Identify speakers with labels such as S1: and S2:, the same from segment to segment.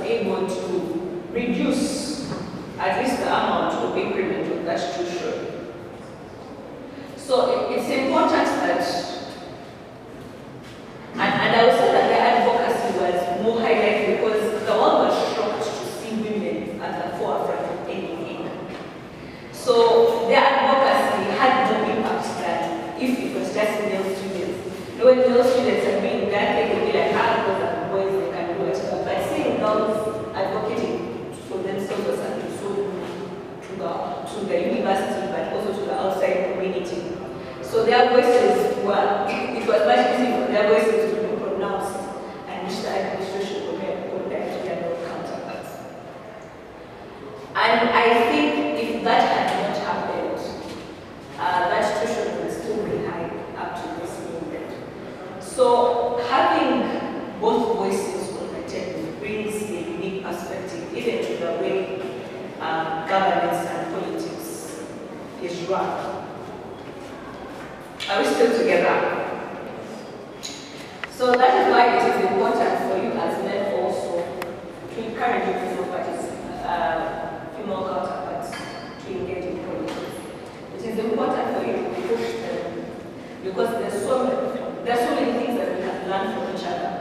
S1: able to reduce at least the amount of increment of that tuition. So it's important that, and I would say that the advocacy was more highlighted because the world was shocked to see women at the forefront of anything. So the advocacy had no impact than if it was just male students. When male students are being done, they would be like, girls and boys, they can do whatever. But seeing girls advocating for themselves and to the university, but also to the outside community. So their voices were, it was much easier for their voices to be pronounced and reach the administration compared to their male counterparts. And I think if that had not happened, that tuition would still be high up to this moment. So having both voices on the table brings a unique perspective even to the way governance and politics is run. Are we still together? So that is why it is important for you as men also to encourage your female counterparts to engage in politics. It is important for you to push them because there's so many things that we can learn from each other.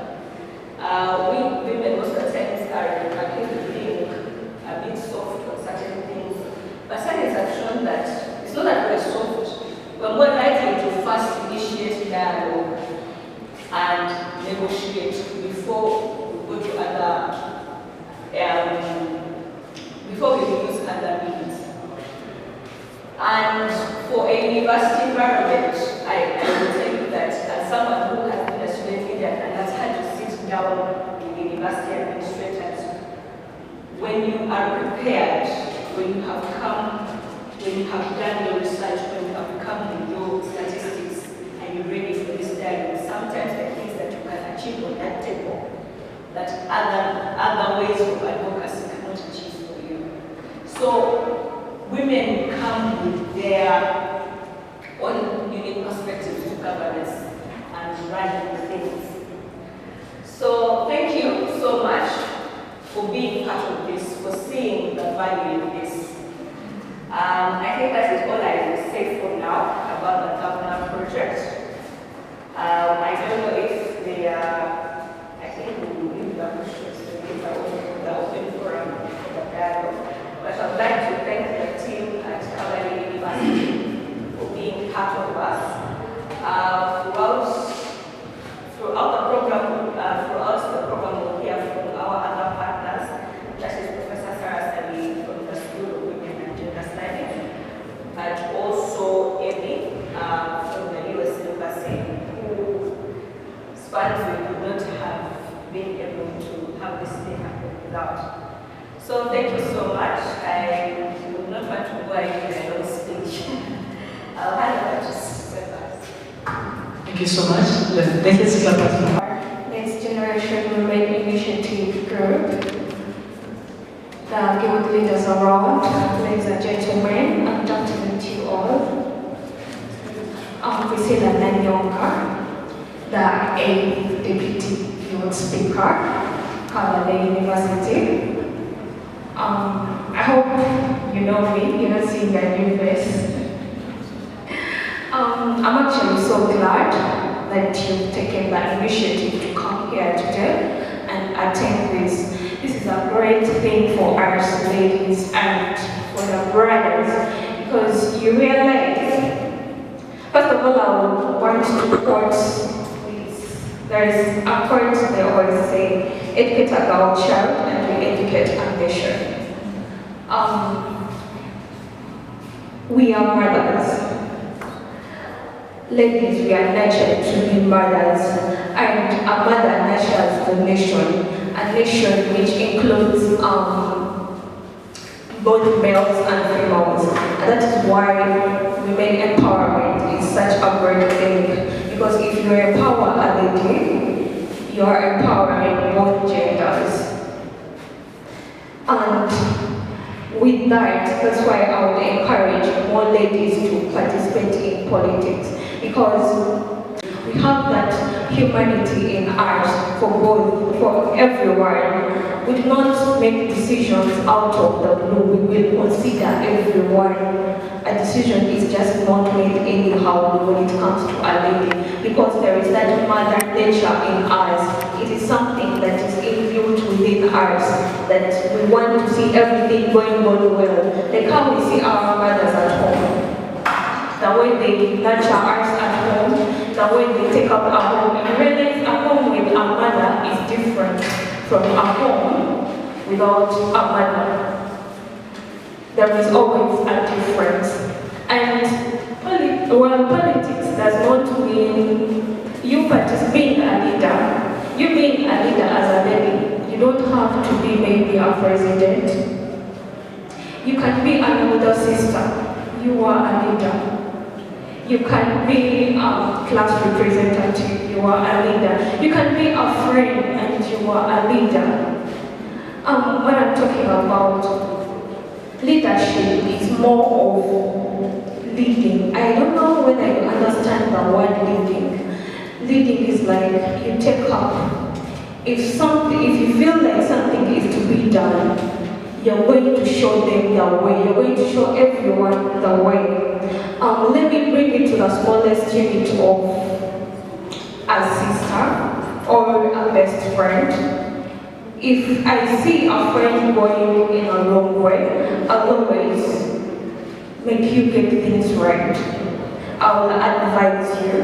S1: We women most of the times are being a bit soft on certain things, but science has shown that it's not that we're soft. We're more likely to first initiate dialogue and negotiate before we go to other, before we use other means. And for a university environment, I will tell you that as someone who has been a student leader and has had to sit down with university administrators, when you are prepared, when you have done your research, when you have come with your statistics and you're ready for this dialogue, sometimes the things that you can achieve on that table that other ways of advocacy cannot achieve for you. So women come with their own unique perspectives to governance and running things. So thank you so much for being part of this, for seeing the value in this. I think that is all I will say for now about the governor project. I don't know if they are, I think we will leave the questions to the open forum for the dialogue. But I would like to thank the team at Kabale University for being part of us. Throughout the program will hear from our other partners, that is Professor Sarah Sali from the School of Women and Gender Studies, but also Amy from the US Embassy, who spans we would not have been able to have this thing happen without. So thank you so much. I will not want to go ahead with a long speech. I'll hand over to Sebas.
S2: Thank you so much. Next
S3: Generation Women Initiative Group, the youth leaders around, ladies and gentlemen, I'm Dr. you all. I'm Priscilla Nanyonka, the 8th Deputy Youth Speaker, Kabale University. I hope you know me, you're not seeing a new face. I'm actually so glad that you've taken that initiative to come here today and attend this. This is a great thing for us ladies and for the brothers, because you realize, first of all, I would want to quote this. There is a quote they always say, educate a girl child and we educate a nation. We are mothers. Ladies, we are nurtured to be mothers, and a mother nurtures the nation, a nation which includes both males and females. And that is why women empowerment is such a great thing, because if you empower a lady, you are empowering both genders. And with that, that's why I would encourage more ladies to participate in politics, because we have that humanity in ours for both, for everyone. We do not make decisions out of the blue. We will consider everyone. A decision is just not made anyhow when it comes to a lady, because there is that mother nature in us. It is something that is inbuilt within us, that we want to see everything going on well. Like how we see our mothers at home. The way they nurture us at home, the way they take up our home. And realize a home with a mother is different from a home without a mother. There is always a difference. And politics does not mean you being a leader. You being a leader as a lady, you don't have to be maybe a president. You can be an older sister. You are a leader. You can be a class representative. You are a leader. You can be a friend and you are a leader. When I'm talking about leadership, is more of leading. I don't know whether you understand the word leading. Leading is like you take up. If you feel like something is to be done, you're going to show them the way. You're going to show everyone the way. Let me bring it to the smallest unit of a sister or a best friend. If I see a friend going in a wrong way, I'll always make you get things right. I'll advise you.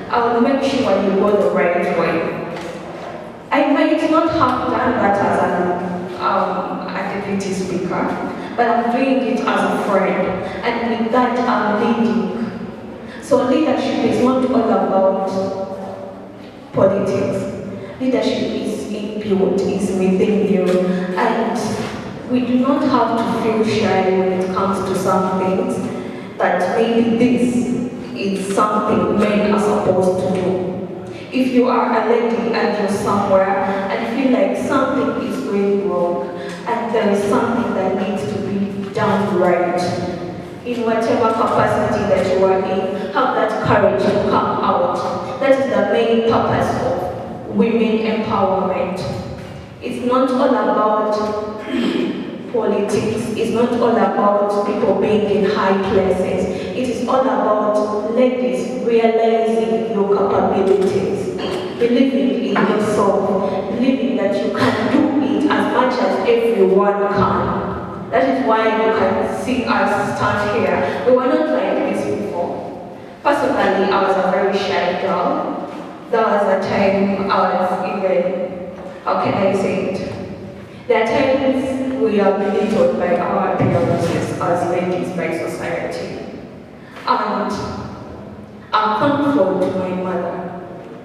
S3: I'll make sure you go the right way. I might not have done that as a deputy speaker, but I'm doing it as a friend, and with that I'm leading. So leadership is not all about politics. Leadership is inbuilt, is within you, and we do not have to feel shy when it comes to some things, that maybe this is something men are supposed to do. If you are a lady and you're somewhere and feel like something is going wrong and there is something that needs to be done right, in whatever capacity that you are in, have that courage to come out. That is the main purpose of women empowerment. It's not all about politics, it's not all about people being in high places. It is all about ladies realizing your capabilities, believing in yourself, believing that you can do it as much as everyone can. That is why you can see us stand here. We were not like this before. Personally, I was a very shy girl. There was a time I was even, how can I say it? There are times we are belittled by our appearances as ladies by society. And I'm thankful to my mother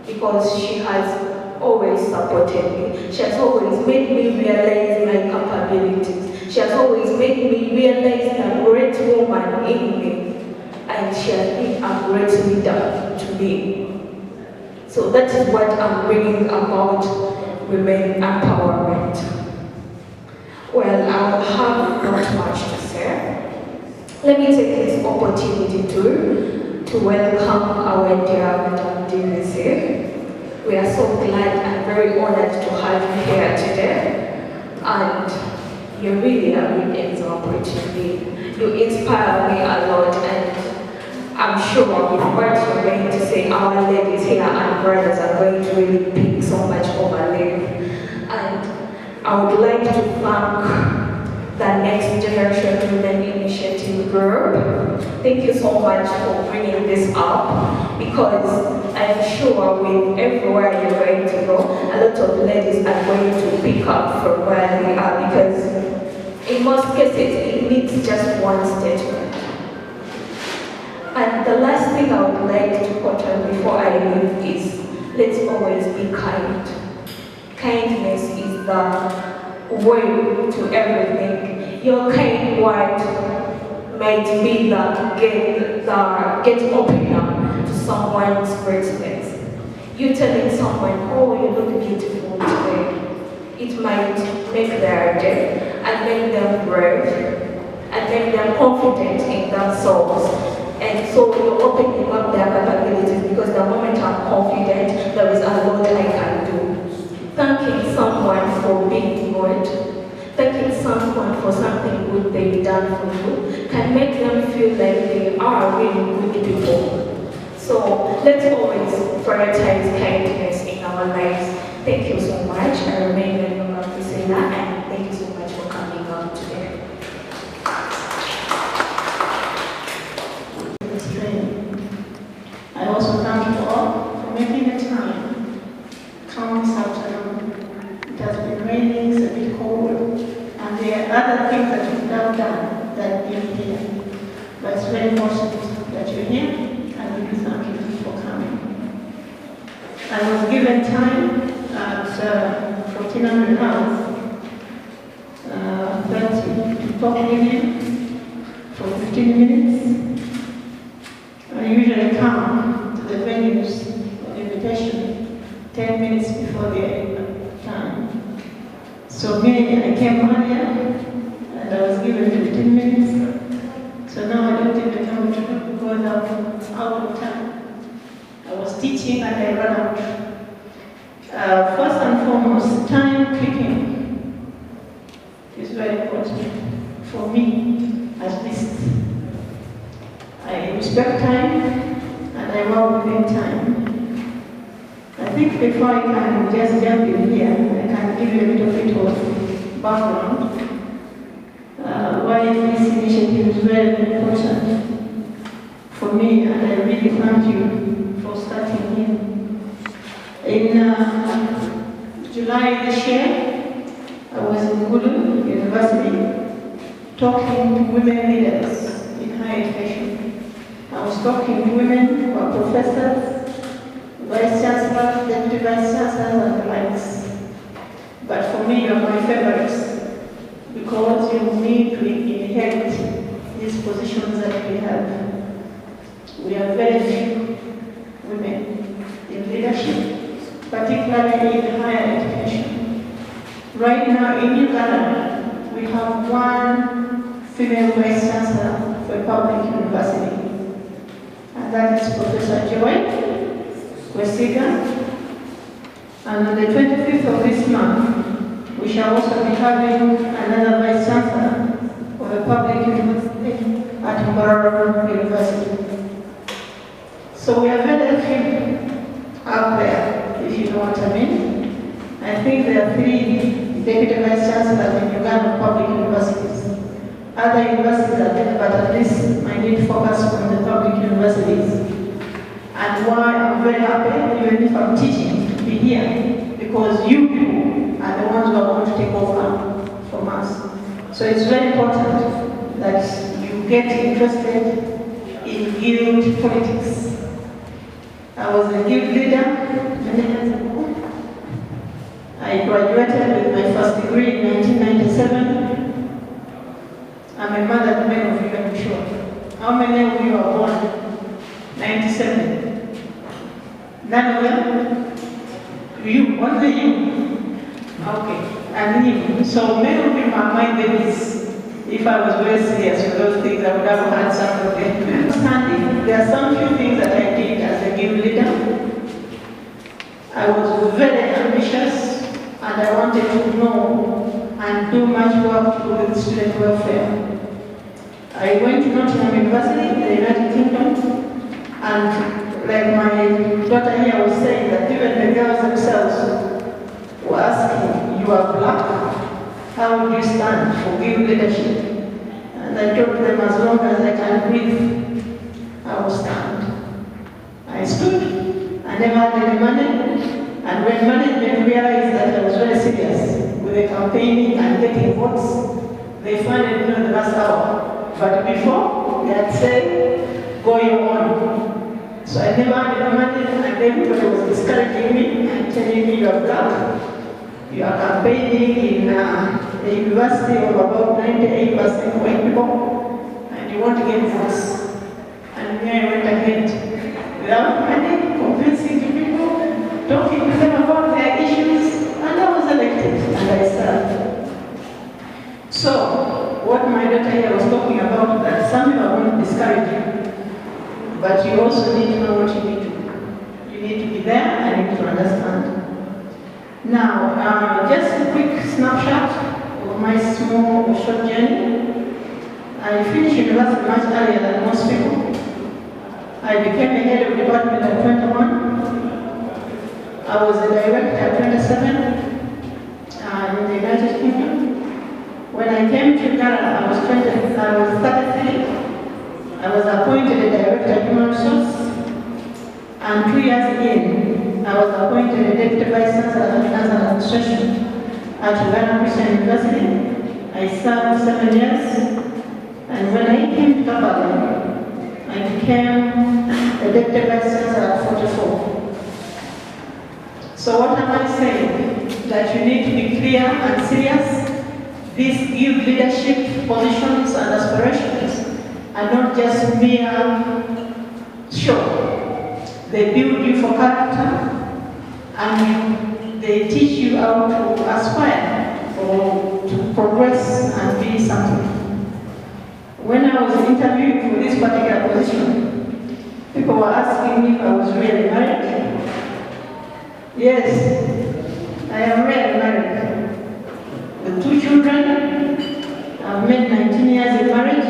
S3: because she has always supported me. She has always made me realize my capabilities. She has always made me realize the great woman in me. And she has been a great leader to me. So that is what I'm bringing about women empowerment. Well, I have not much to say. Let me take this opportunity to welcome our dear Madam DVC. We are so glad and very honored to have you here today. And you're really a good example to me. You inspire me a lot, and I'm sure with what you're going to say, our ladies here and brothers are going to really pick so much over them. And I would like to thank the Next Generation Women Initiative Group. Thank you so much for bringing this up, because I'm sure with everywhere you're going to go, a lot of ladies are going to pick up from where they are, because in most cases it needs just one statement. And the last thing I would like to put on before I leave is, let's always be kind. Kindness is the way to everything. Your kind word might be the get opener to someone's greatness. You telling someone, oh, you look beautiful today. It might make their day and make them brave and make them confident in themselves. And so you're opening up their capabilities because the moment I'm confident, there is a lot I can do. Thanking someone for being good, thanking someone for something good they've done for you can make them feel like they are really good people. So let's always prioritize kindness in our lives. Thank you so much. I remain very member of Priscilla, and thank you so much for coming out today.
S4: I also thank you all for making the time to come this afternoon. It has been raining, it's a bit cold, and there are other things that you've now done that you're here. But it's very important that you're here, and we do thank you for coming. I was given time at 1400 hours, 30 to talk with you for 15 minutes. I usually come to the venues on invitation 10 minutes before the time. So I came earlier and I was given 15 minutes. So now I don't even know to because I'm out of time. I was teaching and I ran out. First and foremost, time keeping is very important for me, at least. I respect time and I work within time. I think before I can just jump in here, I can give you a little bit of background why this initiative is very, very important for me, and I really thank you for starting here. In July this year, I was in Kabale University talking to women leaders in higher education. I was talking to women who are professors, vice chancellors, deputy vice chancellors, and the likes. But for me, you're my favorites because you need to inherit these positions that we have. We are very few women in leadership, particularly in higher education. Right now in Uganda, we have one female vice chancellor for a public university, and that is Professor Joy Kwesiga. And on the 25th of this month, we shall also be having another vice chancellor of a public university at Kabale University. So we are very few out there, if you know what I mean. I think there are 3 deputy vice chancellors in Uganda public universities. Other universities are there, but at least I need focus on the public universities. And why I'm very happy, even if I'm teaching, to be here, because you people are the ones who are going to take over from us. So it's very important that you get interested in guild politics. I was a guild leader many years ago. I graduated with my first degree in 1997. I'm a mother to many of you, I'm sure. How many of you are born 97? None of them? You, only you. Okay, and you. So many of you are my babies. If I was very serious with those things, I would have had some of them. Standing, there are some few things that I did as a guild leader. I was very ambitious, and I wanted to know and do much work to do with student welfare. I went to Nottingham University in the United Kingdom, and like my daughter here was saying, that even the girls themselves were asking, you are black, how would you stand for guild leadership? And I told them, as long as I can breathe, I will stand. I stood, I never had any money, and when management realized that I was very serious with the campaigning and getting votes, they funded me in the last hour. But before, they had said, go your own. So I never had any money, and everybody was discouraging me and telling me, you are black. You are campaigning in a university of about 98% white people, and you want to get votes. And here I went ahead without money, convincing people, talking to them about their issues, and I was elected, and I served. So, what my daughter here was talking about, that some people are going to discourage you. but you also need to know what you need to do. You need to be there and you need to understand. Now, just a quick snapshot of my small or short journey. I finished university much earlier than most people. I became a head of department at 21. I was a director at 27 in the United Kingdom. When I came to Uganda, I was 33. I was appointed a director of human resource. And 2 years in, I was appointed a deputy vice chancellor of finance and administration at Uganda Christian University. I served 7 years. And when I came to Kabale, I became a deputy vice chancellor at 44. So what am I saying? That you need to be clear and serious. These give leadership positions and aspirations are not just mere show. They build you for character and they teach you how to aspire or to progress and be something. When I was interviewing for this particular position, people were asking me if I was really married. Yes, I am really married. With 2 children, I've made 19 years in marriage.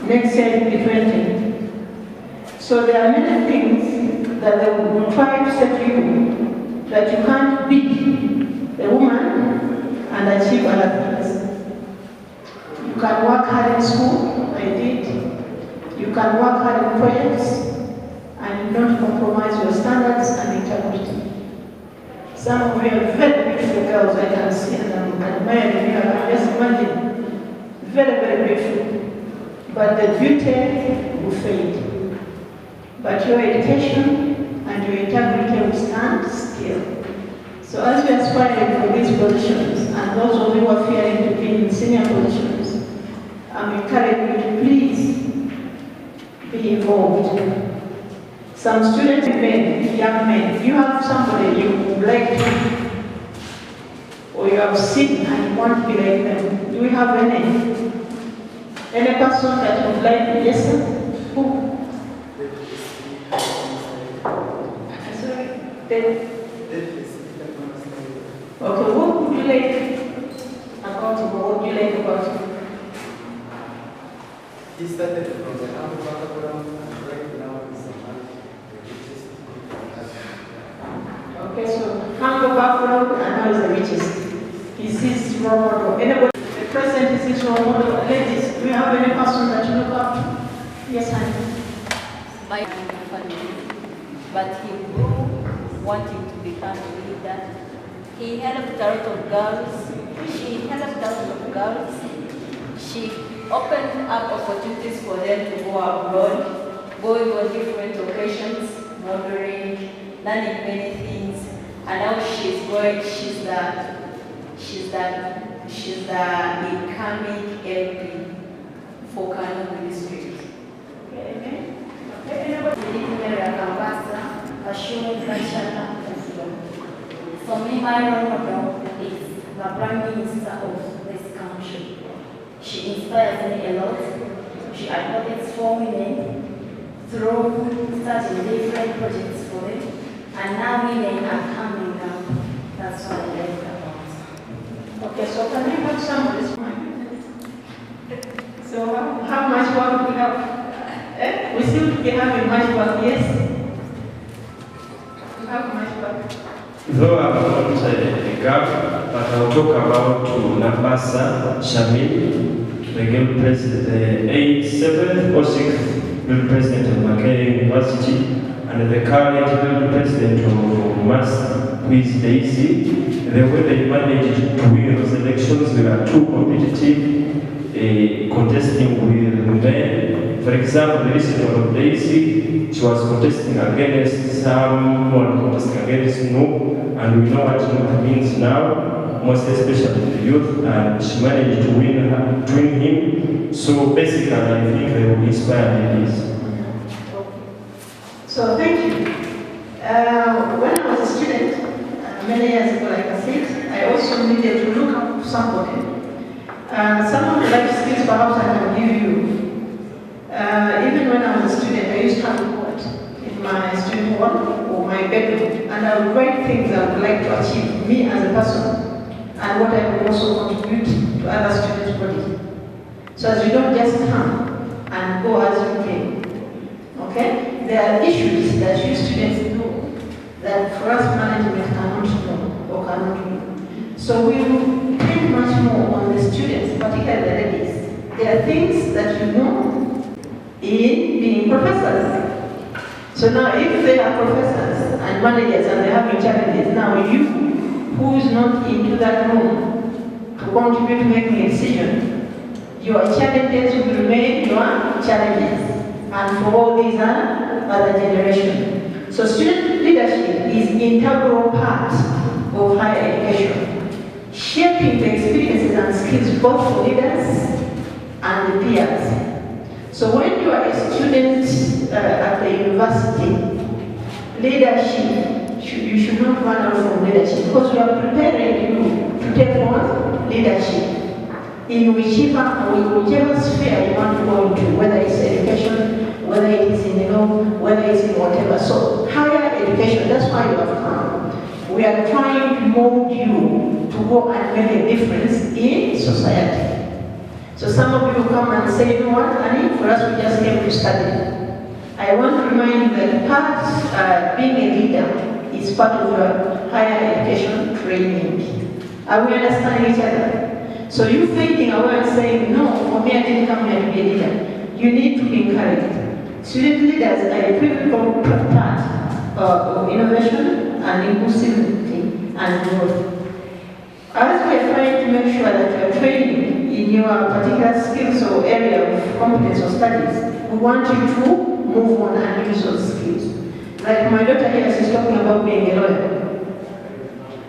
S4: Next year will be 20. So there are many things that they will try to say to you that you can't be a woman and achieve other things. You can work hard in school, I did. You can work hard in projects and not compromise your standards and integrity. Some of you are very beautiful girls I can see and I'm admiring you. I can just imagine. Very, very beautiful. But the beauty will fade. But your education and your integrity will stand still. So as you aspire for these positions, and those of you who are fearing to be in senior positions, I'm encouraging you to please be involved. Some students, men, young men, you have somebody you would like to be, or you have seen and you want to be like them. Do we have any person that you would like to be? Yes, sir? Who? Sorry? Okay, what would you like about him, or what would you like about him?
S5: He started from the background and right now is a man.
S4: Okay, so humble background and now is the richest. Is his role model? Anybody? The president is his role model. Ladies, do you have any person that you look up to? Yes, honey.
S1: My family, but he grew wanting to become a leader. He helped a lot of girls. She helped a lot of girls. She opened up opportunities for them to go abroad, going on different occasions, modeling, learning many things, and now she's the incoming LP for Kano district.
S4: Okay.
S6: For me, my role model is the Prime Minister of this country. She inspires me a lot. She advocates for women through starting different projects for them. And now women are coming down. That's what I like about.
S4: Okay, so can you have some of this money? So how much work we have? We seem to be having much work, yes? We have much work.
S7: Though I'm not a girl, but I'll talk about Nambasa Shamil, the girl president, the 87th or 6th girl president of Kabale University, and the current girl president of MAS, who is Daisy. The way they managed to win those elections, they were too competitive, contesting with men. For example, the recent one of Daisy, she was contesting against someone contesting against no, and we know what no means now, most especially the youth, and she managed to win him. So basically, I think they will inspire ladies.
S4: So thank you. When I was a student, many years ago, like I said, I also needed to look up somebody. Some of the life skills perhaps I can give you. Even when when I was a student, I used to have a board in my student hall or my bedroom, and I would write things I would like to achieve, me as a person, and what I would also contribute to other students' bodies. So as you don't just come and go as you came, okay? There are issues that you students know that for us management cannot know or cannot do. So we will think much more on the students, particularly the ladies. There are things that you know in being professors. So now if they are professors and managers and they're having challenges, now you, who is not into that room to contribute to making a decision, your challenges will remain your challenges. And for all these other generations. So student leadership is an integral part of higher education, shaping the experiences and skills both for leaders and the peers. So when you are a student at the university, leadership, you should not run out from leadership because we are preparing you to take on leadership in whichever sphere you want to go into, whether it's education, whether it is in law, whether it's in whatever. So higher education, that's why you have come. We are trying to mold you to go and make a difference in society. So some of you come and say, you know what, Annie, for us we just came to study. I want to remind you that being a leader is part of your higher education training. Are we understanding each other? So you thinking away and saying, no, for me I didn't come here to be a leader. You need to be encouraged. Student leaders are a critical part of innovation and inclusivity and growth. As we are trying to make sure that you are training in your particular skills or area of competence or studies, we want you to move on and use those skills. Like my daughter here, she's talking about being a lawyer.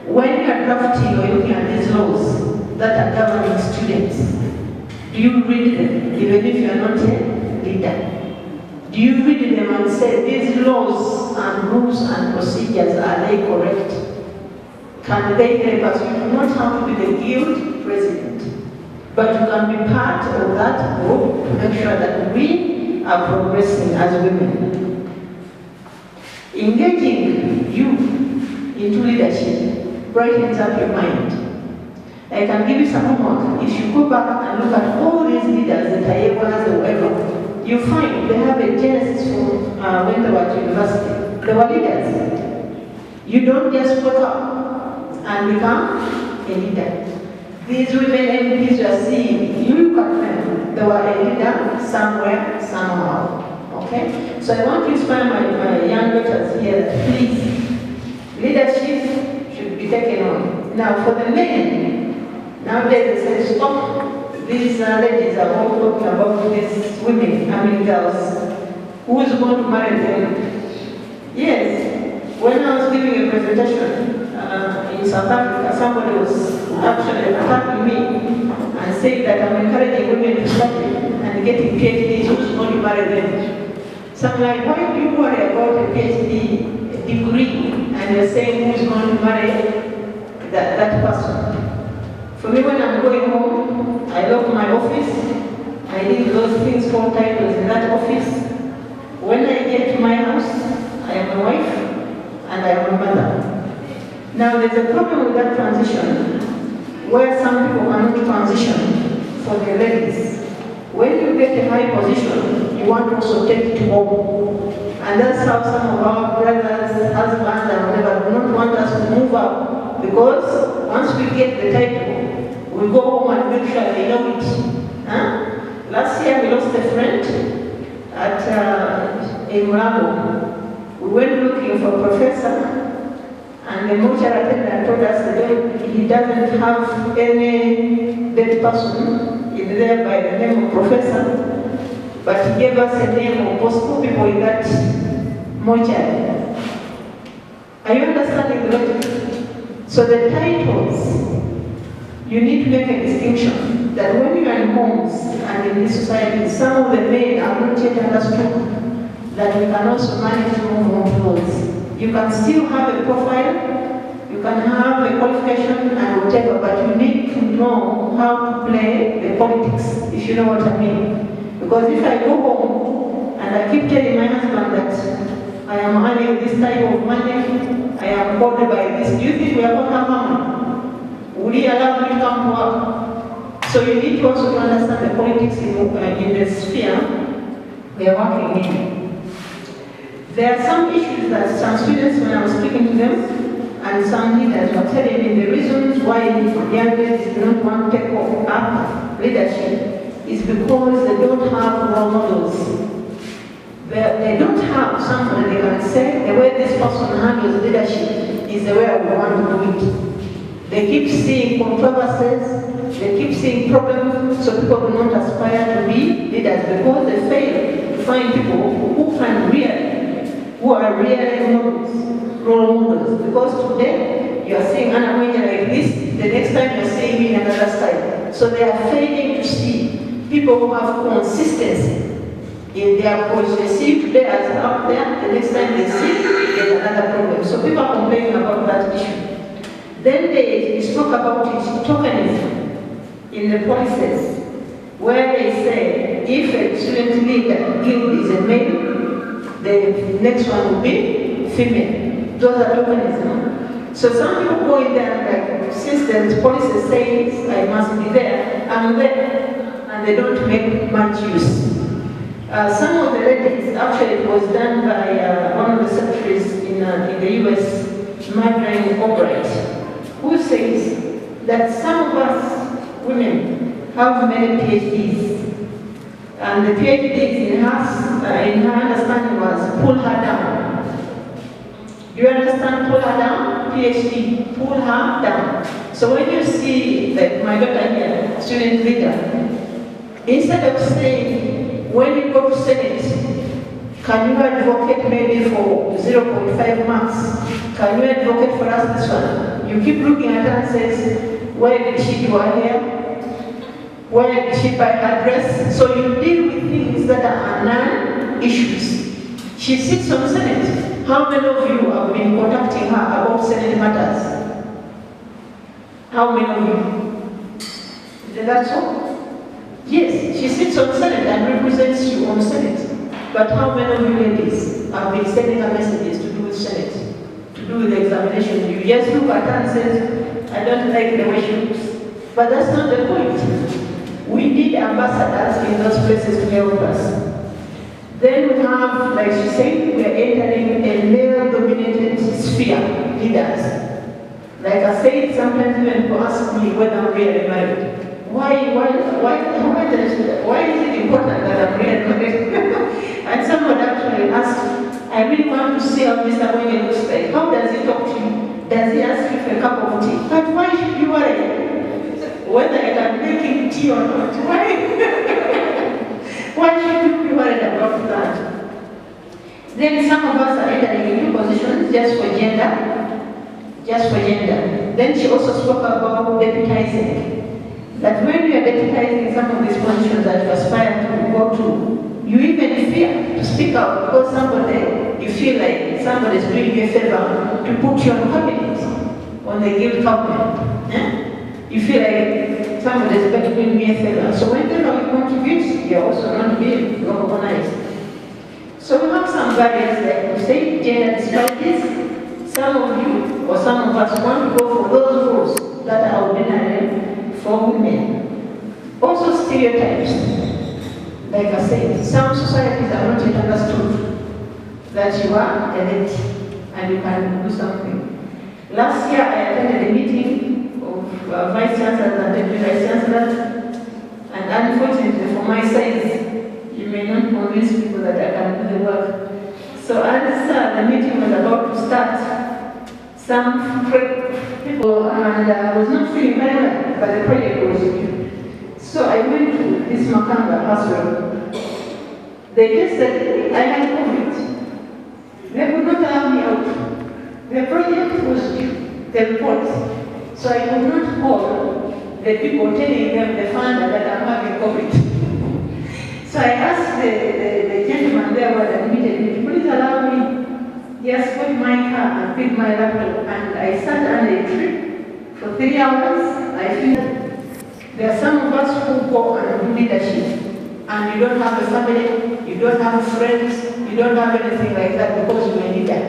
S4: When you are drafting or looking at these laws that are governing students, do you read them, even if you are not a leader? Do you read them and say, these laws and rules and procedures, are they correct? Can they help us? You do not have to be the guild president, but you can be part of that group to make sure that we are progressing as women. Engaging you into leadership brightens up your mind. I can give you some homework. If you go back and look at all these leaders that are able as whoever, you find they have a genesis from when they were at university. They were leaders. You don't just wake up and become a leader. These women MPs you are seeing, you look at them. They were a leader somewhere, somehow. Okay? So I want to inspire my young daughters here that please, leadership should be taken on. Now for the men, nowadays they say, stop. These ladies are all talking about these women, girls. Who is going to marry them? Yes. When I was giving a presentation in South Africa, somebody was actually attacking me and saying that I'm encouraging women to study and getting PhDs, who's going to marry them? So I'm like, why do you worry about a PhD degree and you're saying who's going to marry that person? For me, when I'm going home, I lock my office, I leave those things called titles in that office. When I get to my house, I am a wife and I am a mother. Now there's a problem with that transition, where some people cannot transition for the ladies. When you get a high position, you want to also take it home. And that's how some of our brothers, husbands, and whatever do not want us to move up. Because once we get the title, we go home and make sure they know it. Huh? Last year we lost a friend at in Mulago. We went looking for a professor, and the mortuary attendant told us that he doesn't have any dead person in there by the name of professor, but he gave us a name of possible people in that mortuary. Are you understanding the logic? So the titles, you need to make a distinction that when you are in homes and in this society, some of the men are not yet understood that we can also manage to move on towards. You can still have a profile, you can have a qualification and whatever, but you need to know how to play the politics, if you know what I mean. Because if I go home and and I keep telling my husband that I am earning this type of money, I am bothered by this. Do you think we are going to have money? Will he allow me to come to work? So you need to also understand the politics in the sphere we are working in. There are some issues that some students, when I was speaking to them, and some leaders were telling me the reasons why young ladies do not want to take up leadership is because they don't have role models. They don't have somebody they can say, the way this person handles leadership is the way I would want to do it. They keep seeing controversies, they keep seeing problems, so people do not aspire to be leaders because they fail to find people who are really role models. Because today, you are seeing Anna like this, the next time you are seeing me in another style. So they are failing to see people who have consistency in their approach. They see today as up there, the next time they see there's another problem. So people are complaining about that issue. Then they spoke about it, tokenism in the policies, where they say if a student leader guild is a male, the next one will be female. Those are tokenism. So some people go in there and like, since the policy says I must be there, I'm there, and they don't make much use. Some of the ladies, actually it was done by one of the secretaries in the US, Margaret Albright, who says that some of us women have many PhDs, and the PhDs in her understanding was pull her down. Do you understand pull her down? PhD, pull her down. So when you see like my daughter here, student leader, instead of saying, when you go to Senate, can you advocate maybe for 0.5 marks? Can you advocate for us this one? You keep looking at her and says, where did she do her hair? Where did she buy her dress? So you deal with things that are non-issues. She sits on Senate. How many of you have been contacting her about Senate matters? How many of you? Is that so? Yes, she sits on Senate and represents you on Senate. But how many of you ladies have been sending her messages to do with Senate, to do with the examination? You just look at her and say, I don't like the way she looks. But that's not the point. We need ambassadors in those places to help us. Then we have, like she said, we are entering a male-dominated sphere, leaders. Like I said, sometimes even people ask me whether I'm really married. Why is it important that I'm really married? And someone actually asked, I really want to see how Mr. Mbewengye looks like. How does he talk to you? Does he ask you for a cup of tea? But why should you worry? Whether I can make him tea or not. Why should you be worried about that? Then some of us are entering into positions just for gender. Then she also spoke about deputizing. That when you are deputizing some of these positions that you aspire to go to, you even fear to speak out because somebody, you feel like somebody is doing you a favor to put you on cabinet, on the guild cabinet. You feel like somebody is doing me a favor. So whenever you contribute, you are also not being recognized. So we have some barriers, like we say, gender disparities. Some of you, or some of us, want to go for those roles that are ordinary for women. Also stereotypes. Like I said, some societies are not yet understood that you are a lady and you can do something. Last year I attended a meeting of vice chancellors and deputy vice chancellors, and unfortunately for my size, you may not convince people that I can do the work. So as the meeting was about to start, some people, and I was not feeling very well, but the project was due. So I went to this Makanga hospital. They tested me, I had COVID. They would not allow me out. The project was due, the report. So I could not call the people telling them, the funder, that I'm having COVID. So I asked the gentleman there who had admitted me, please allow me. Yes, put my car and pick my laptop, and I sat under a tree for 3 hours. I feel there are some of us who go and do leadership and you don't have a family, you don't have friends, you don't have anything like that because you are a leader.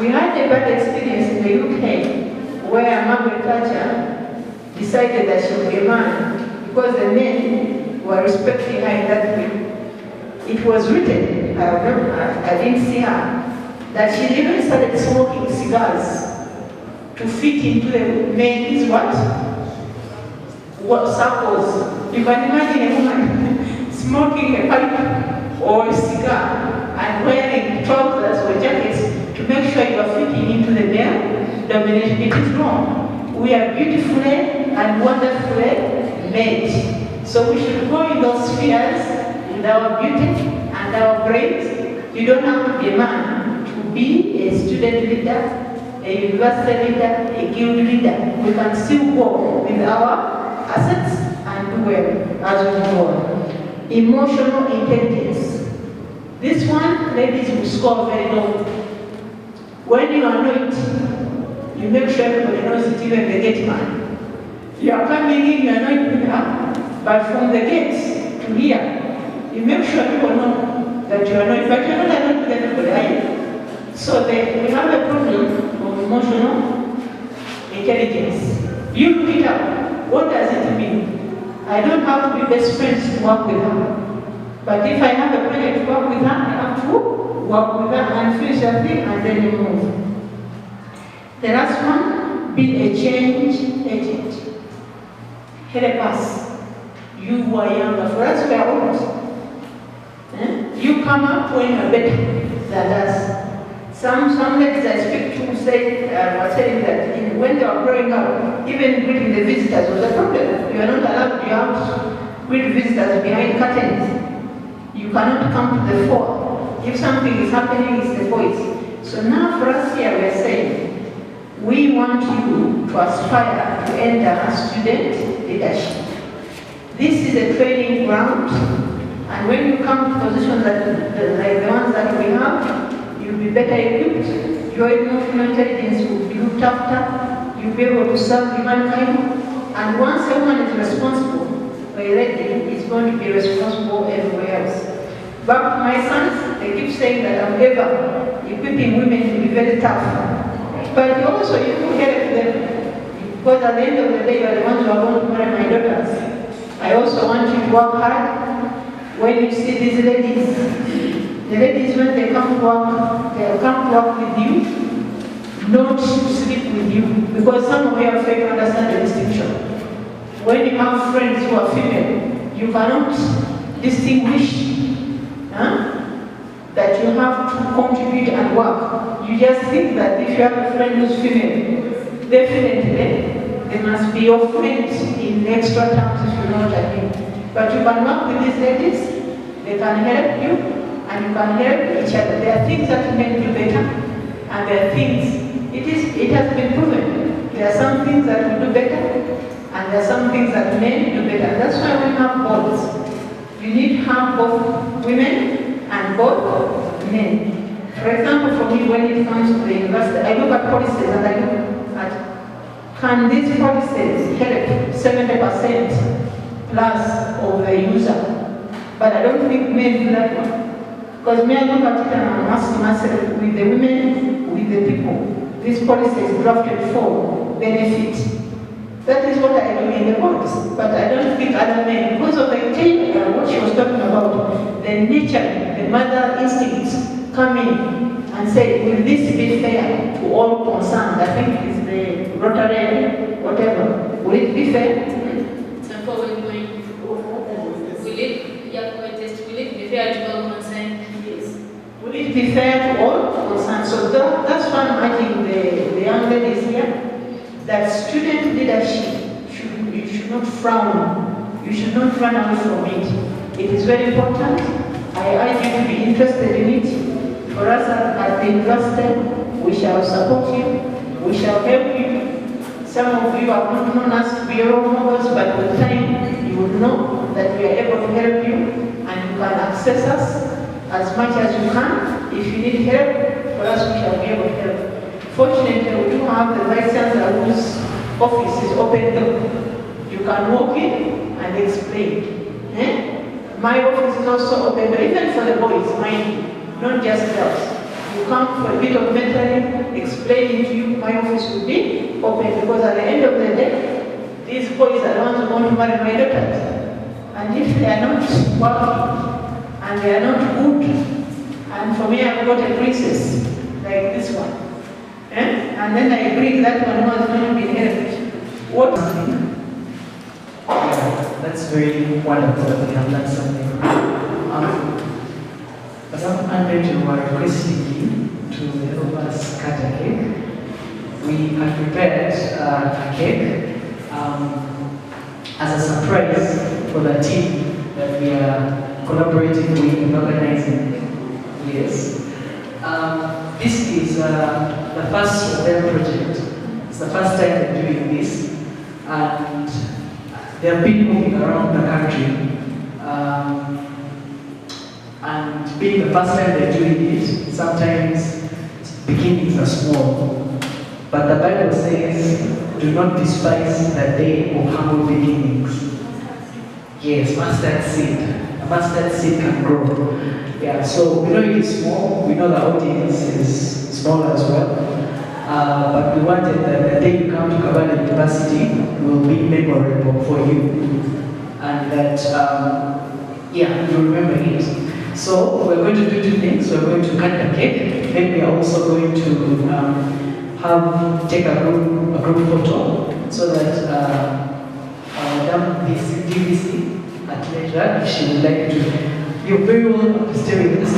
S4: We had a bad experience in the UK where Margaret Thatcher decided that she would be a man because the men were respecting her in that way. It was written, I remember, I didn't see her, that she even started smoking cigars to fit into the men's what circles. You can imagine a woman smoking a pipe or a cigar and wearing trousers or jackets to make sure you are fitting into the male domination. It is wrong. We are beautifully and wonderfully made. So we should go in those spheres with our beauty and our brains. You don't have to be a man to be a student leader, a university leader, a guild leader. We can still go with our assets and do well as we go on. Emotional intelligence. This one, ladies will score very low. When you anoint, you make sure everybody knows it, even the gate man. You are coming in, you anoint her, but from the gates to here, you make sure people know that you anoint, but you're not anointing everybody, are you? So we have a problem of emotional intelligence. You look it up. What does it mean? I don't have to be best friends to work with her. But if I have a project to work with her, I have to work with her and finish a thing and then you move. The last one, be a change agent. Help us. You who are younger, for us we are old. You come up when you're better than us. Some ladies I speak to say, were saying that when they were growing up, even greeting the visitors was a problem. You are not allowed to have greet visitors behind curtains. You cannot come to the fore. If something is happening, it's the voice. So now for us here, we are saying, we want you to aspire to enter student leadership. This is a training ground, and when you come to positions like the ones that we have, you'll be better equipped, your emotional intelligence will be looked after, you'll be able to serve humankind, and once a woman is responsible, a lady is going to be responsible everywhere else. But my sons, they keep saying that I'm ever equipping women to be very tough. But you also, you can help them, because at the end of the day, you are the ones who are going to marry my daughters. I also want you to work hard. When you see these ladies, the ladies, when they come to work, they'll come to work with you, not to sleep with you, because some of you are failing to understand the distinction. When you have friends who are female, you cannot distinguish that you have to contribute and work. You just think that if you have a friend who's female, definitely they must be your friend in extra terms, if you know what I mean. But you can work with these ladies, they can help you, and you can help each other. There are things that men do better, and there are things, it has been proven. There are some things that we do better, and there are some things that men do better. That's why we have both. You need to have both women and both men. For example, for me, when it comes to the university, I look at policies and I look at, can these policies help 70% plus of the user? But I don't think men do that one. Because men look at it and I'm asking myself, with the women, with the people, this policy is drafted for benefit. That is what I do in the box. But I don't think other men, because of the change, what she was talking about, the nature, the mother instincts come in and say, will this be fair to all concerned? I think it's the Rotary, whatever. Will it be fair?
S8: Will it be fair to all concerned? Yes.
S4: Will it be fair to all concerned? So that's why I'm urging the young ladies here, that student leadership, you should not frown. You should not run away from it. It is very important. I urge you to be interested in it. For us at the university, we shall support you. We shall help you. Some of you are not known as to be role models, but with time you will know that we are able to help you, and you can access us as much as you can. If you need help, for us we shall be able to help. Fortunately, we do have the Vice Chancellor whose office is open door. You can walk in and explain. My office is also open, but even for the boys, mind, not just girls. You come for a bit of mentoring, explaining to you, my office will be open, because at the end of the day, these boys are the ones who want to marry my daughters. And if they are not working, and they are not good, and for me I've got a princess, like this one, and then I bring that one who has not been inherited. What?
S2: Yeah, that's very wonderful that we have done something. But I'm going to requesting you to help us cut a cake. We have prepared a cake as a surprise for the team that we are collaborating with in organizing. Yes. This is the first of their project. It's the first time they're doing this, and they have been moving around the country. And being the first time they're doing it, sometimes beginnings are small. But the Bible says, do not despise the day of humble beginnings. Yes, mustard seed. A mustard seed can grow. Yeah, so we know it is small, we know the audience is small as well. But we wanted that the day you come to Kabale University will be memorable for you. And that, yeah, you remember it. So we're going to do two things. We're going to cut the cake. Then we are also going to take a group photo so that Madam DVC at later, if she would like to, you're very welcome to stay with us.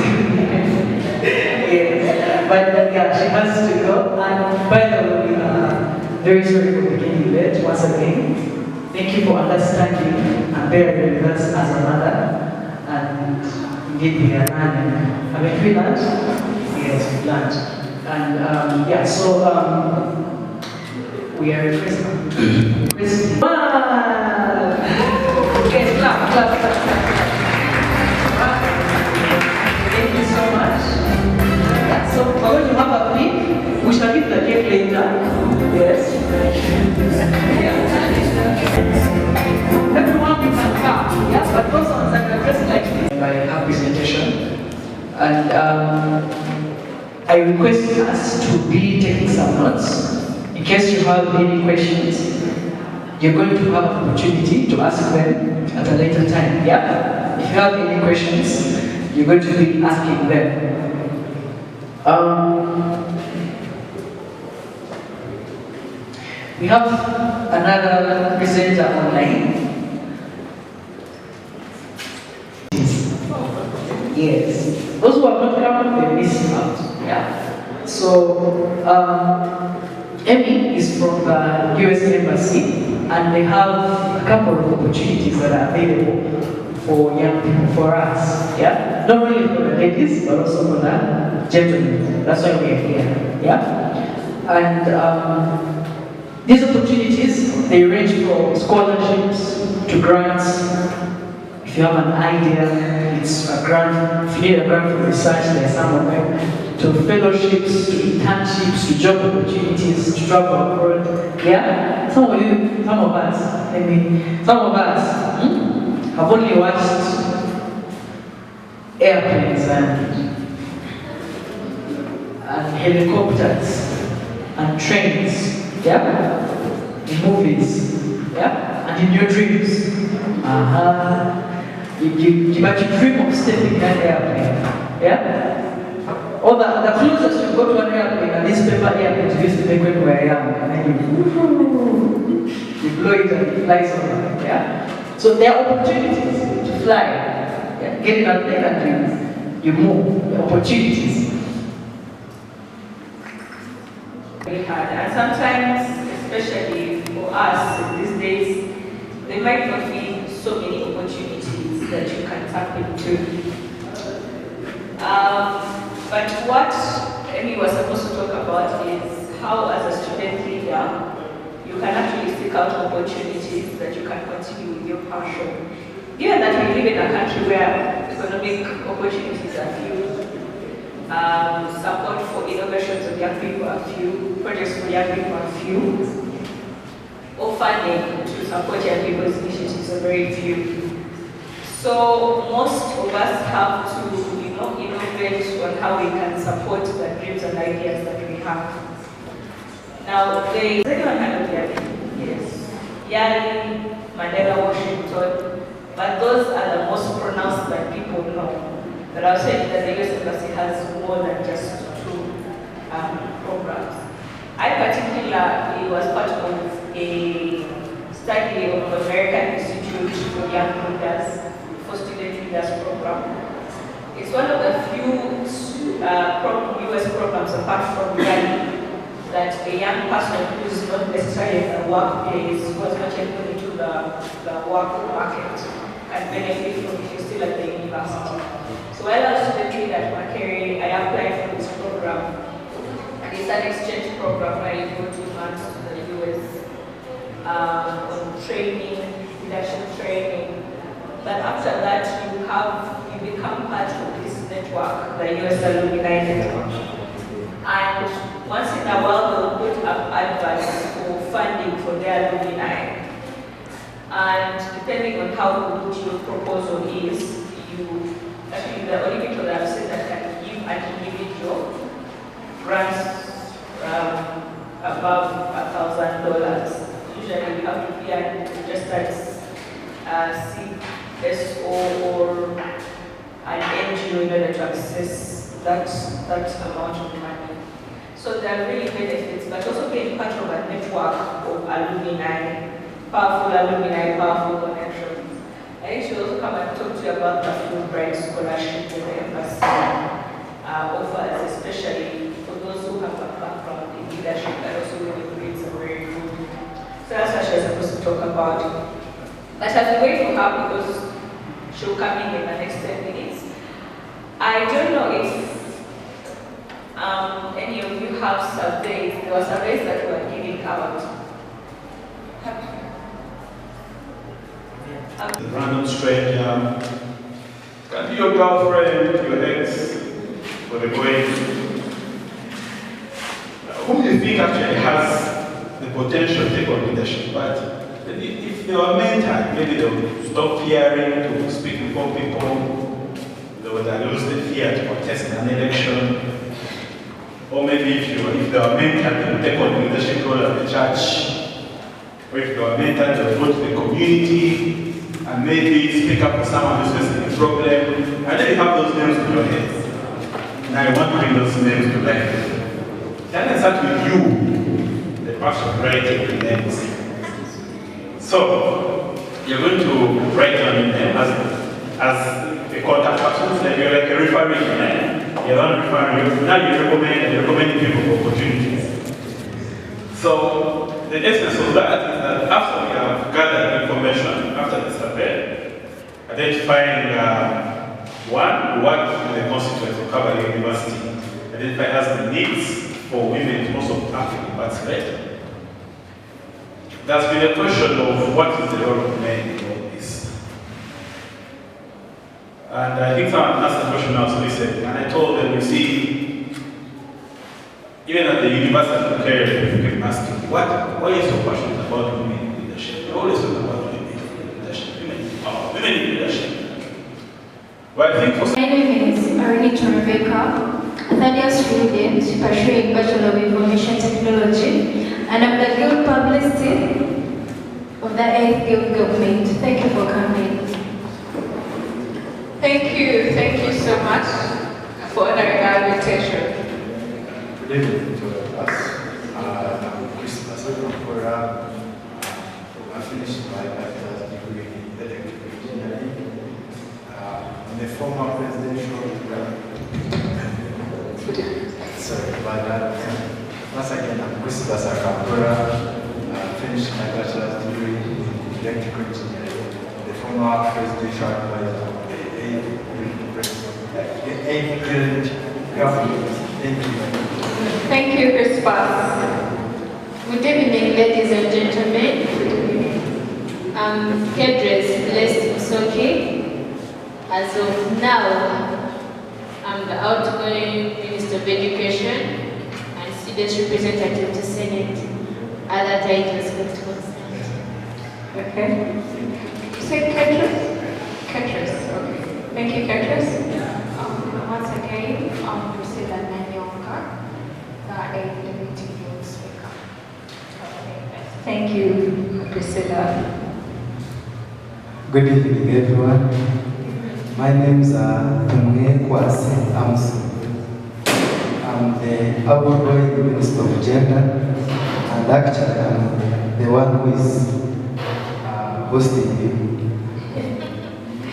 S2: Yes. But yeah, she has to go. And by the way, we are very sorry for beginning late once again. Thank you for understanding and bearing with us as a mother. And indeed, we are learning. Have you feel that? Yes, we learned. And yeah, so we are requesting. Okay, clap. Thank you so much. Yeah, so we're going to have a pic. We shall give the cake later. Yes. Yeah. Everyone can clap. Yes, but those ones that are dressed like this. By her presentation. And I request us to be taking some notes. In case you have any questions, you're going to have an opportunity to ask them at a later time. Yeah? If you have any questions, you're going to be asking them. We have another presenter online. Yes. Those who are not coming, they miss out. Yeah. So, Emmy is from the US Embassy, and they have a couple of opportunities that are available for young people, for us. Yeah. Not only for the ladies, but also for the gentlemen. That's why we are here. Yeah. And these opportunities, they range from scholarships to grants. If you have an idea, it's a grant. If you need a grant for research, there's some of them. To fellowships, to internships, to job opportunities, to travel abroad. Yeah? Some of us have only watched airplanes and helicopters and trains. Yeah? In movies. Yeah? And in your dreams. But you dream of stepping in an airplane. Yeah? Or the closest you go to an airplane, a newspaper airplane used to make when we were young, and then you blow it and it flies over. Yeah? So there are opportunities to fly. Yeah? Get in a plane and you move. The opportunities.
S1: Very hard, and sometimes, especially for us these days, there might not be so many opportunities that you can tap into. But what Emmy was supposed to talk about is how, as a student leader, you can actually seek out opportunities that you can continue with your passion. Given that we live in a country where economic opportunities are few, support for innovations of young people are few, projects for young people are few, or funding to support young people's initiatives are very few. So most of us have to, innovate on how we can support the dreams and ideas that we have. Now, does anyone have Yali? Yes. Yali, Mandela, Washington, but those are the most pronounced that people know. But I was saying that the US Embassy has more than just 2 programs. I particularly was part of a study of the American Institute for Young Leaders for Student Leaders program. It's one of the few US programs apart from Yali that a young person who is not necessarily in the workplace, who has not yet gone into the work market, can benefit from if you're still at the university. So while I was studying at Makerere, I applied for this program. And it's an exchange program where you go 2 months to the US on training, leadership training. But after that, you become part of this network, the US Alumni Network. And once in a while, they'll put up adverts for funding for their alumni. And depending on how good your proposal is, actually the only people that I've said that can give an individual grants above $1,000. Usually you have to be registered CSO or an NGO in order to access that amount of money. So there are really benefits, but also being part of a network of alumni, powerful alumni, powerful connections. I should also come and talk to you about the Fulbright scholarship that the embassy offers, especially for those who have a background in leadership and also when the grades are very good. So that's what she's supposed to talk about. But as we wait for her, because she'll come in the next 10 minutes, I don't know if any of you have surveys. There were surveys that were giving out.
S9: The random stranger can be your girlfriend, your ex, or the boy. Who you think actually has the potential to take on leadership, but if they were mentored, maybe they would stop fearing to speak before people, they would lose the fear to contest an election. Or maybe if they were mentored, they would take on leadership role at the church. Or if they were mentored, they would go to the community and maybe speak up for someone who's facing a problem. And then you have those names in your head. Now you want to bring those names to life. Then I start with you, the person writing the names. So you're going to write down your name as a contact person, so you're like a referee. You're not referring. Now you're recommending people for opportunities. So the essence of that is that after we have gathered information, after the survey, identifying what is the constituents of Kabale University, identify as the needs for women to also actively participate. There's been a question of what is the role of men in all this. And I think someone asked the question now, so they said, and I told them, you see, even at the university of Makerere, you can ask me, why are you so passionate about women in leadership? You always talk about women in leadership, women in leadership. Well, I think for
S3: my name is Rebecca, a third-year student pursuing Bachelor of Information Technology, and I'm the Guild Publicist of the 8th Guild Government. Thank you for coming.
S10: Thank you so much for honoring our invitation.
S5: Good evening to us. I'm Chris Basakopora. I finished my bachelor's degree in electrical engineering. I'm a former presidential. Sorry about that. Once again, I'm Chris Basakopora. I finished my bachelor's degree in electrical engineering. The former presidential advisor of the 8th Guild Government. Thank you.
S10: Thank you, Chris Bass. Good evening, ladies and gentlemen. I'm Kedres Blessed Soki. As of now, I'm the outgoing Minister of Education and Students Representative to Senate. Other titles got constant. Okay. You say Kedres? Kedres.
S3: Judges. Once again, Priscilla Nanyonka, the Deputy Youth Speaker.
S1: Thank you, Priscilla.
S11: Good evening, everyone. My name is Tumwe Kwasi Amsu. I'm the outgoing Minister of Gender, and actually I'm the one who is hosting you.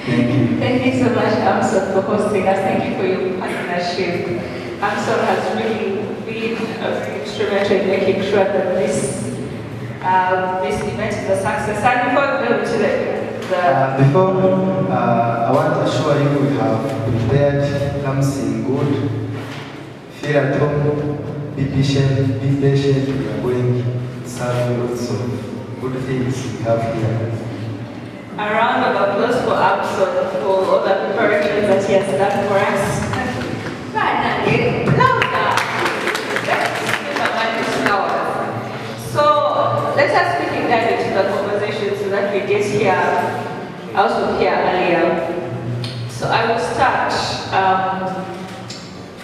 S11: Thank you.
S1: Thank you so much, Amson, for hosting us. Thank you for your partnership. Amson has really been an instrumental in making sure that this event is a success. And before we go to
S11: I want to assure you we have prepared something good. Feel at home, be patient, we are going to serve you lots of good things we have here.
S1: a round of applause for Amson for all the preparations that he has done for us. So let us quickly dive into the conversation so that we get here, also here earlier. So I will start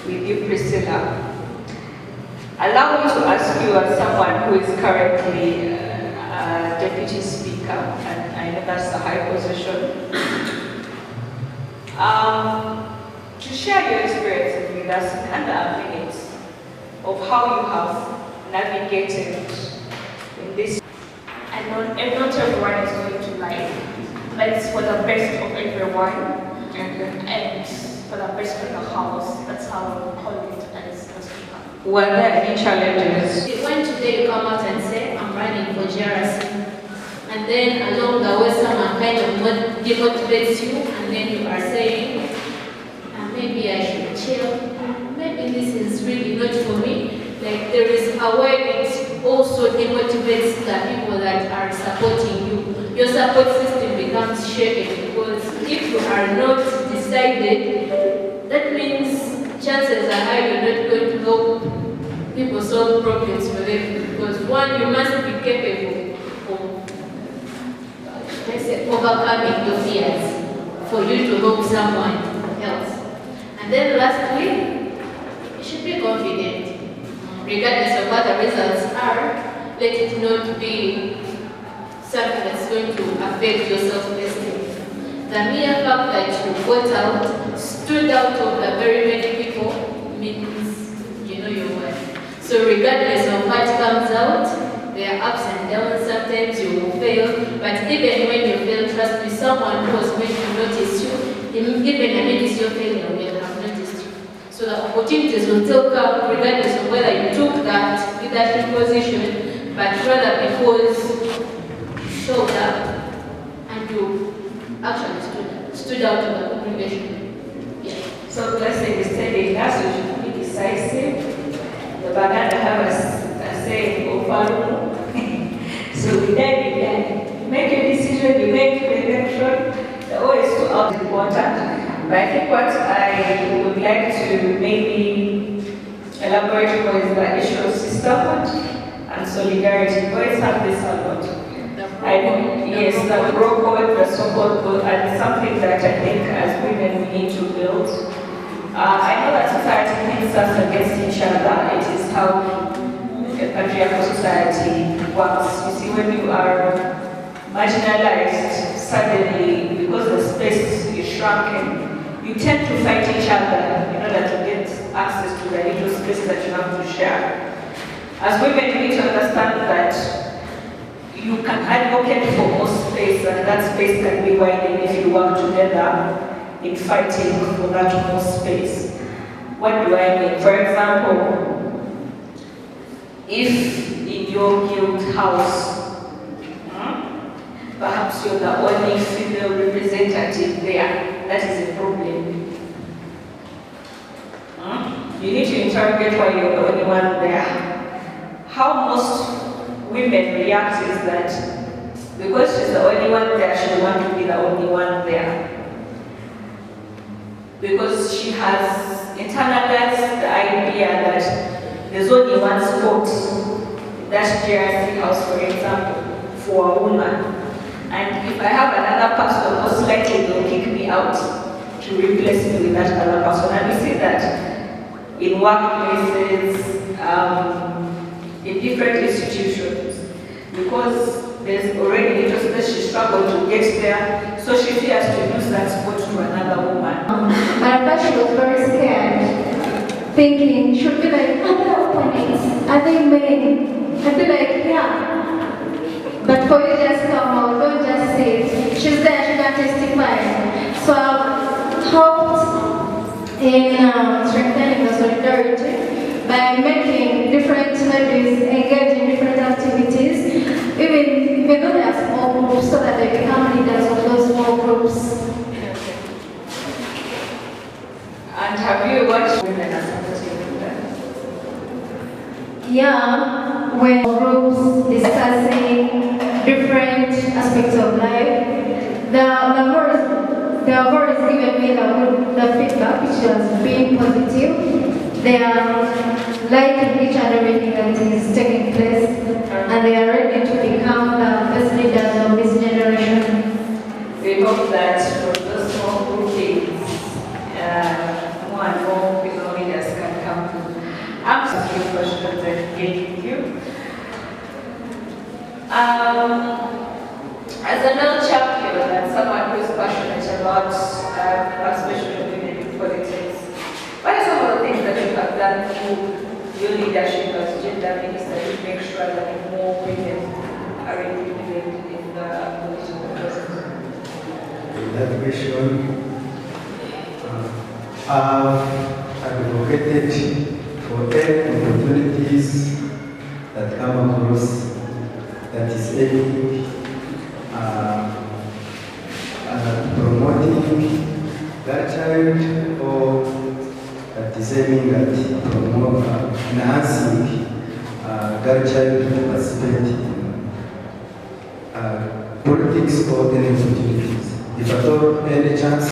S1: with you, Priscilla. Allow me to ask you, as someone who is currently Deputy Speaker, and I know that's a high position, to share your experiences with us in under a minute of how you have navigated in this.
S3: And not everyone is going to like, but it's for the best of everyone, and for the best of the house. That's how we call it as a speaker.
S1: Were there any challenges?
S10: When today you come out and say, I'm running for GRC, and then along the way someone kind of demotivates you, and then you are saying, maybe I should chill, maybe this is really not for me. Like there is a way it also demotivates the people that are supporting you. Your support system becomes shaken because if you are not decided, that means chances are high you're not going to help people solve problems for them. Because one, you must be capable of, let's say, overcoming your fears for you to help someone else. And then lastly, you should be confident. Regardless of what the results are, let it not be something that's going to affect your self-esteem. The mere fact that you got out, stood out of the very many people, means you know your worth. So regardless of what comes out, there are ups and downs, sometimes you will fail, but even when you fail, trust me, someone who was going to notice you, even amidst your failure, will have noticed you. So the opportunities will still come regardless of whether you took that leadership position, but rather because you showed up and you actually stood out of the congregation. Yeah.
S1: So blessing is telling us we should be decisive. The Baganda have a saying of Farumu. So we then make a decision, you make the election, the O is too out important. But I think what I would like to maybe elaborate more is the issue of sisterhood and solidarity. Boys have this a lot. I know, yes, the bro-code, the so-called code, and it's something that I think as women we need to build. I know that society pits us against each other. It is how a patriarchal society works. You see, when you are marginalized, suddenly, because the space is shrunken, you tend to fight each other in order to get access to the little space that you have to share. As women, you need to understand that you can advocate for more space, and that space can be widened if you work together in fighting for that more space. What do I mean? For example, if in your guild house, perhaps you're the only female representative there, that is a problem. You need to interrogate why you're the only one there. How most women react is that because she's the only one there, she'll want to be the only one there. Because she has internalized the idea that there's only one spot in that GRC house, for example, for a woman. And if I have another person, most likely they'll kick me out. to replace me with that other person. And we see that in workplaces, in different institutions, because there's already little space, she struggled to get there, so she fears to lose that spot to another woman.
S3: At first she was very scared, thinking, should be like, other opponents, are they men? I'd be like, yeah. But for you just come out, don't just say it. She's there, she can testify. So I've helped in strengthening the solidarity by making different ladies engage in different activities, even though they are small groups, so that they become leaders of those small groups.
S1: And have you watched women as women?
S3: Yeah, when groups discussing different aspects of life, they have always given me the feedback, which has been positive. They are liking each and everything that is taking place, and they are ready to become the best leaders of this generation.
S1: We hope that from those small groupings, more and more female leaders can come to ask you questions and engage with you. As another champion and someone who is passionate about participation of women in politics, what are some of the things that you have done through your leadership as gender minister to make sure that more women are included in the political process?
S11: In that question, I've advocated for any opportunities that come across that is aiming promoting that child, or that is aiming at enhancing that child participate in politics or any opportunities. If at all any chance